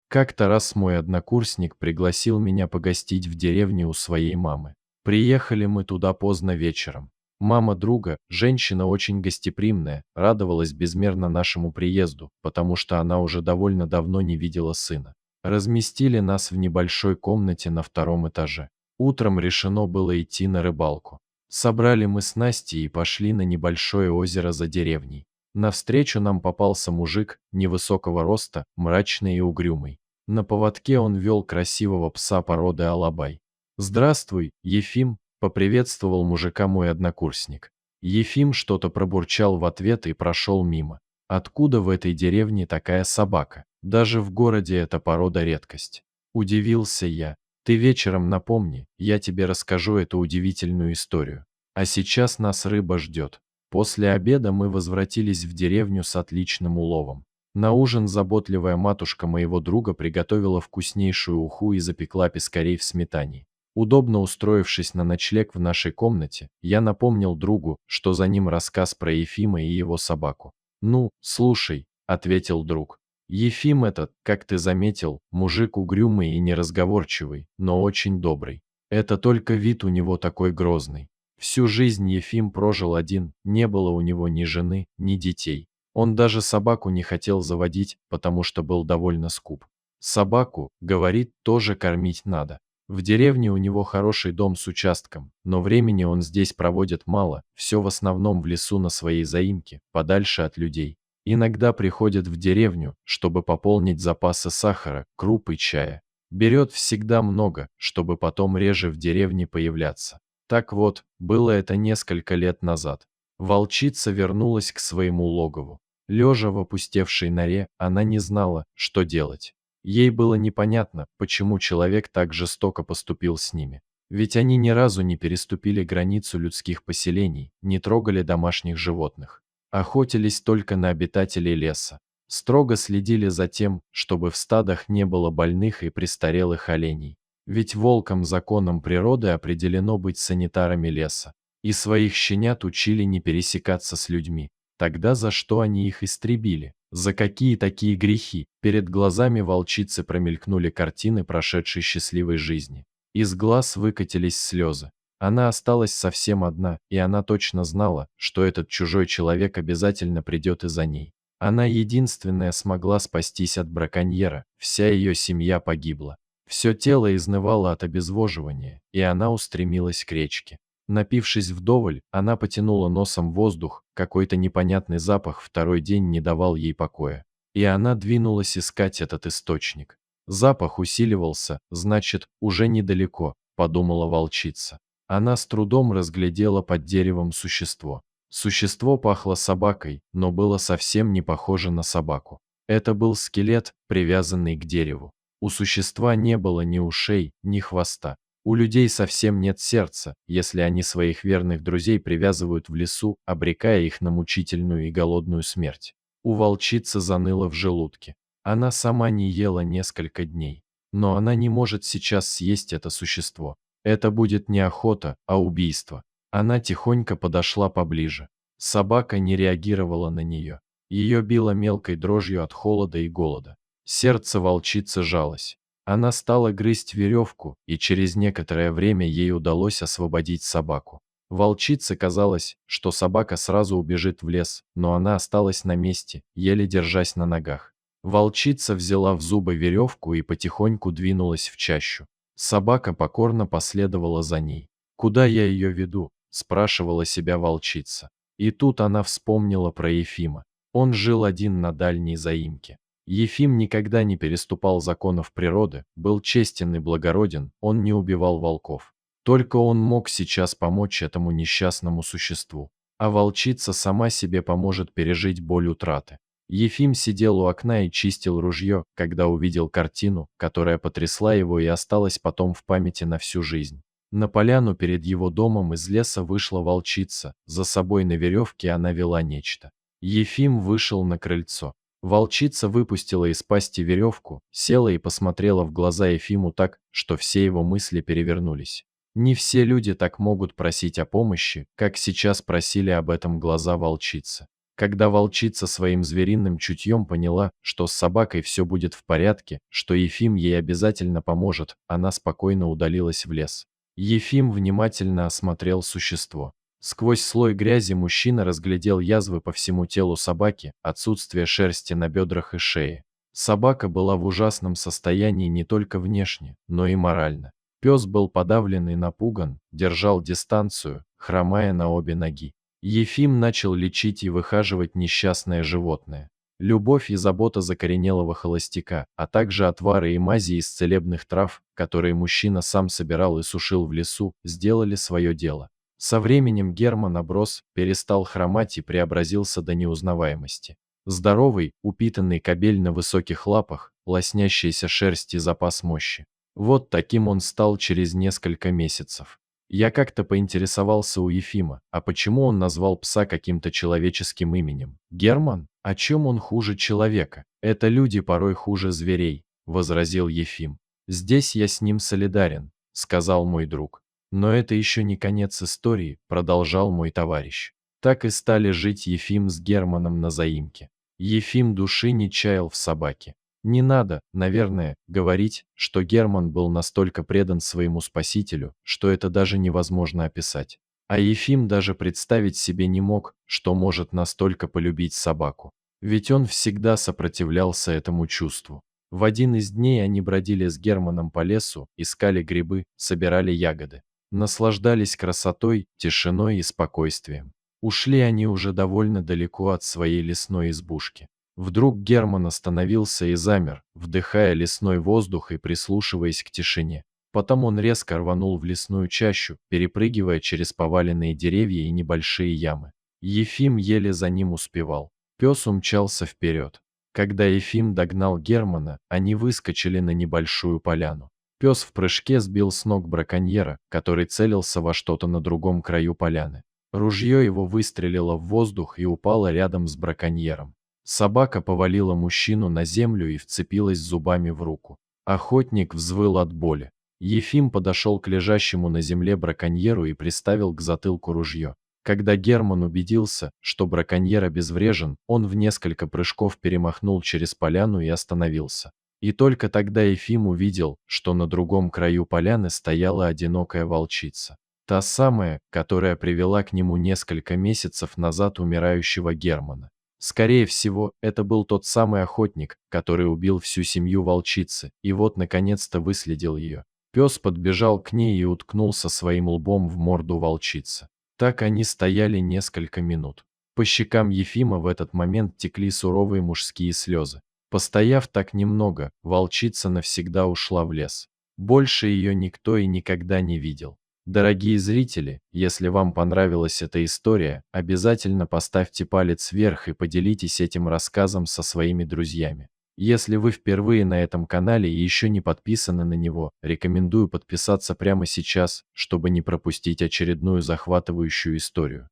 Как-то раз мой однокурсник пригласил меня погостить в деревне у своей мамы. Приехали мы туда поздно вечером. Мама друга, женщина очень гостеприимная, радовалась безмерно нашему приезду, потому что она уже довольно давно не видела сына. Разместили нас в небольшой комнате на втором этаже. Утром решено было идти на рыбалку. Собрали мы снасти и пошли на небольшое озеро за деревней. Навстречу нам попался мужик, невысокого роста, мрачный и угрюмый. На поводке он вел красивого пса породы алабай. «Здравствуй, Ефим», — поприветствовал мужика мой однокурсник. Ефим что-то пробурчал в ответ и прошел мимо. Откуда в этой деревне такая собака? Даже в городе эта порода редкость. Удивился я. Ты вечером напомни, я тебе расскажу эту удивительную историю. А сейчас нас рыба ждет. После обеда мы возвратились в деревню с отличным уловом. На ужин заботливая матушка моего друга приготовила вкуснейшую уху и запекла пескарей в сметане. Удобно устроившись на ночлег в нашей комнате, я напомнил другу, что за ним рассказ про Ефима и его собаку. «Ну, слушай», — ответил друг. «Ефим этот, как ты заметил, мужик угрюмый и неразговорчивый, но очень добрый. Это только вид у него такой грозный. Всю жизнь Ефим прожил один, не было у него ни жены, ни детей. Он даже собаку не хотел заводить, потому что был довольно скуп. Собаку, говорит, тоже кормить надо. В деревне у него хороший дом с участком, но времени он здесь проводит мало, все в основном в лесу на своей заимке, подальше от людей. Иногда приходит в деревню, чтобы пополнить запасы сахара, круп и чая. Берет всегда много, чтобы потом реже в деревне появляться. Так вот, было это несколько лет назад. Волчица вернулась к своему логову. Лежа в опустевшей норе, она не знала, что делать. Ей было непонятно, почему человек так жестоко поступил с ними. Ведь они ни разу не переступили границу людских поселений, не трогали домашних животных. Охотились только на обитателей леса. Строго следили за тем, чтобы в стадах не было больных и престарелых оленей. Ведь волкам законом природы определено быть санитарами леса. И своих щенят учили не пересекаться с людьми. Тогда за что они их истребили? За какие такие грехи? Перед глазами волчицы промелькнули картины прошедшей счастливой жизни. Из глаз выкатились слезы. Она осталась совсем одна, и она точно знала, что этот чужой человек обязательно придет и за ней. Она единственная смогла спастись от браконьера, вся ее семья погибла. Все тело изнывало от обезвоживания, и она устремилась к речке. Напившись вдоволь, она потянула носом воздух, какой-то непонятный запах второй день не давал ей покоя. И она двинулась искать этот источник. Запах усиливался, значит, уже недалеко, подумала волчица. Она с трудом разглядела под деревом существо. Существо пахло собакой, но было совсем не похоже на собаку. Это был скелет, привязанный к дереву. У существа не было ни ушей, ни хвоста. У людей совсем нет сердца, если они своих верных друзей привязывают в лесу, обрекая их на мучительную и голодную смерть. У волчицы заныло в желудке. Она сама не ела несколько дней. Но она не может сейчас съесть это существо. Это будет не охота, а убийство. Она тихонько подошла поближе. Собака не реагировала на нее. Ее било мелкой дрожью от холода и голода. Сердце волчицы жалось. Она стала грызть веревку, и через некоторое время ей удалось освободить собаку. Волчице казалось, что собака сразу убежит в лес, но она осталась на месте, еле держась на ногах. Волчица взяла в зубы веревку и потихоньку двинулась в чащу. Собака покорно последовала за ней. «Куда я ее веду?» – спрашивала себя волчица. И тут она вспомнила про Ефима. Он жил один на дальней заимке. Ефим никогда не переступал законов природы, был честен и благороден, он не убивал волков. Только он мог сейчас помочь этому несчастному существу. А волчица сама себе поможет пережить боль утраты. Ефим сидел у окна и чистил ружье, когда увидел картину, которая потрясла его и осталась потом в памяти на всю жизнь. На поляну перед его домом из леса вышла волчица, за собой на веревке она вела нечто. Ефим вышел на крыльцо. Волчица выпустила из пасти веревку, села и посмотрела в глаза Ефиму так, что все его мысли перевернулись. Не все люди так могут просить о помощи, как сейчас просили об этом глаза волчицы. Когда волчица своим звериным чутьем поняла, что с собакой все будет в порядке, что Ефим ей обязательно поможет, она спокойно удалилась в лес. Ефим внимательно осмотрел существо. Сквозь слой грязи мужчина разглядел язвы по всему телу собаки, отсутствие шерсти на бедрах и шее. Собака была в ужасном состоянии не только внешне, но и морально. Пес был подавлен и напуган, держал дистанцию, хромая на обе ноги. Ефим начал лечить и выхаживать несчастное животное. Любовь и забота закоренелого холостяка, а также отвары и мази из целебных трав, которые мужчина сам собирал и сушил в лесу, сделали свое дело. Со временем Герман оброс, перестал хромать и преобразился до неузнаваемости. Здоровый, упитанный кобель на высоких лапах, лоснящаяся шерсть и запас мощи. Вот таким он стал через несколько месяцев. Я как-то поинтересовался у Ефима, а почему он назвал пса каким-то человеческим именем? Герман? О чем он хуже человека? Это люди порой хуже зверей, возразил Ефим. Здесь я с ним солидарен, сказал мой друг. Но это еще не конец истории, продолжал мой товарищ. Так и стали жить Ефим с Германом на заимке. Ефим души не чаял в собаке. Не надо, наверное, говорить, что Герман был настолько предан своему спасителю, что это даже невозможно описать. А Ефим даже представить себе не мог, что может настолько полюбить собаку. Ведь он всегда сопротивлялся этому чувству. В один из дней они бродили с Германом по лесу, искали грибы, собирали ягоды. Наслаждались красотой, тишиной и спокойствием. Ушли они уже довольно далеко от своей лесной избушки. Вдруг Герман остановился и замер, вдыхая лесной воздух и прислушиваясь к тишине. Потом он резко рванул в лесную чащу, перепрыгивая через поваленные деревья и небольшие ямы. Ефим еле за ним успевал. Пес умчался вперед. Когда Ефим догнал Германа, они выскочили на небольшую поляну. Пес в прыжке сбил с ног браконьера, который целился во что-то на другом краю поляны. Ружье его выстрелило в воздух и упало рядом с браконьером. Собака повалила мужчину на землю и вцепилась зубами в руку. Охотник взвыл от боли. Ефим подошел к лежащему на земле браконьеру и приставил к затылку ружье. Когда Герман убедился, что браконьер обезврежен, он в несколько прыжков перемахнул через поляну и остановился. И только тогда Ефим увидел, что на другом краю поляны стояла одинокая волчица. Та самая, которая привела к нему несколько месяцев назад умирающего Германа. Скорее всего, это был тот самый охотник, который убил всю семью волчицы, и вот наконец-то выследил ее. Пес подбежал к ней и уткнулся своим лбом в морду волчицы. Так они стояли несколько минут. По щекам Ефима в этот момент текли суровые мужские слезы. Постояв так немного, волчица навсегда ушла в лес. Больше ее никто и никогда не видел. Дорогие зрители, если вам понравилась эта история, обязательно поставьте палец вверх и поделитесь этим рассказом со своими друзьями. Если вы впервые на этом канале и еще не подписаны на него, рекомендую подписаться прямо сейчас, чтобы не пропустить очередную захватывающую историю.